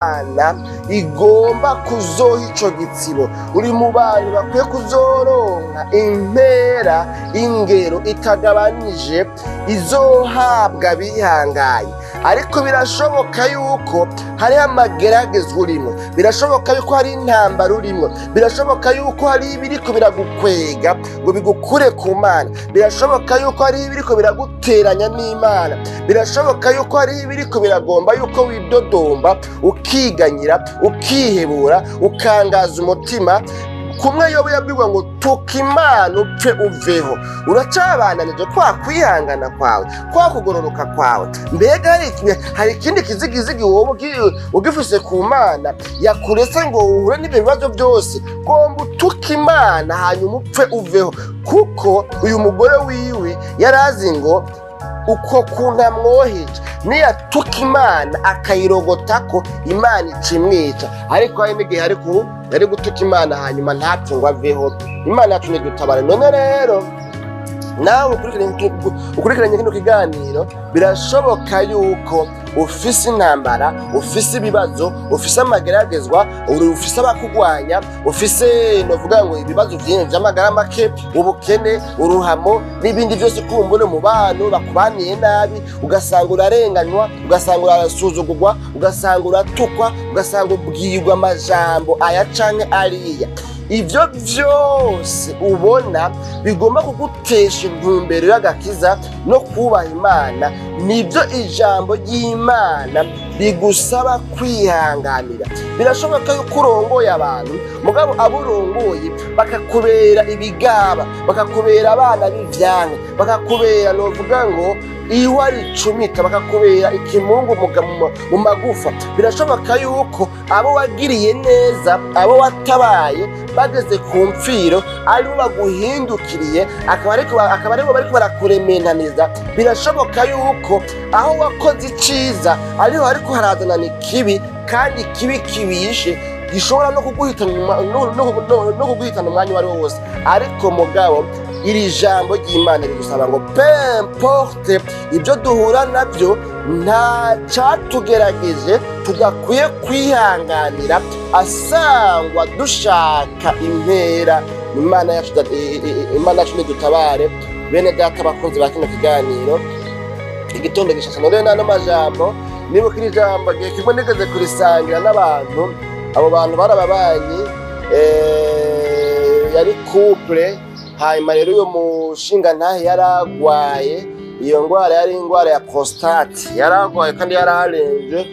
Imana igomba kuzoha ico gitsibo. Uri mu bantu bakwiye kuzoronka impera ingero itagabanije izohabwa bihangaye. Ariko birashoboka yuko hari amageragezwa urimo, birashoboka yuko hari intambara urimo, birashoboka yuko hari ibiriko biragukwega ngo bigukure ku Mana, birashoboka yuko hari ibiriko biraguteranya n'Imana, birashoboka yuko hari ibiriko biragomba yuko widodomba ukiganyira ukihebura ukangaza umutima. Kumwe Yobu yabwirwa ngo tuka Imana upfe uveho. Uracabananije kwa kwihangana kwawe, kwa kugororoka kwawe? Mbega hari ikindi kizigizigi wowe ugifise ku Mana yakuretse ngo uhure n'ibyo bibazo byose? Gomba utuka Imana hanyuma upfe uveho, kuko uyu mugore wiwe yarazi ngo uko kuntu amwoheje niyatuka Imana akayirogotako Imana icimwica. Ariko hari n'igihe yari gutuka Imana hanyuma ntapfe ngo aveho. Imana yacu nidutabare. None rero nawe ukurikiranye kino kiganiro, birashoboka yuko ufise intambara, ufise ibibazo, ufise amageragezwa, ufise abakugwanya, ufise novuga ngo ibibazo vyinshi vy'amagara make, ubukene, uruhamo n'ibindi byose kumbone mu bantu bakubaniye nabi, ugasanga urarenganywa, ugasanga urasuzugurwa, ugasanga uratukwa, ugasanga ubwirwa amajambo aya canke ariya. Ivyo vyose ubona bigomba kugutesha intumbero y'agakiza no kubaha Imana, nivyo ijambo ry'Imana rigusaba kwihanganira. Birashoboka yuko urongoye abantu, mugabo abo urongoye bakakubera ibigaba, bakakubera abana b'ivyanke, bakakubera novuga ngo ihwa ricumita, bakakubera ikimungu mu magufa. Birashoboka yuko abo wagiriye neza, abo watabaye bageze ku mfiro, aribo baguhindukiriye, akaba aribo bariko barakuremenaniza. Birashoboka yuko aho wakoze iciza ariho hariko harazanana ikibi, kandi ikibi kibishe gishobora no kuguhitana umwanya uwo ari wo wose. Ariko mugabo iri jambo ry'Imana rigusaba ngo pemporte ibyo duhura nabyo, nta catugerageje tudakwiye kwihanganira, asangwa dushaka impera. Imana yacu nidutabare. Bene data bakunzi ba kino kiganiro, igitondo gishasha none n'ano majambo, nibuka iri jambo gihe kimwe nigeze kurisangira n'abantu. Abo bantu barababanyi, yari couple. Hanyuma rero uyo mushinga ntahe yaragwaye iyo ngwara, yari ingwara ya prostate, yaragwaye kandi yararenze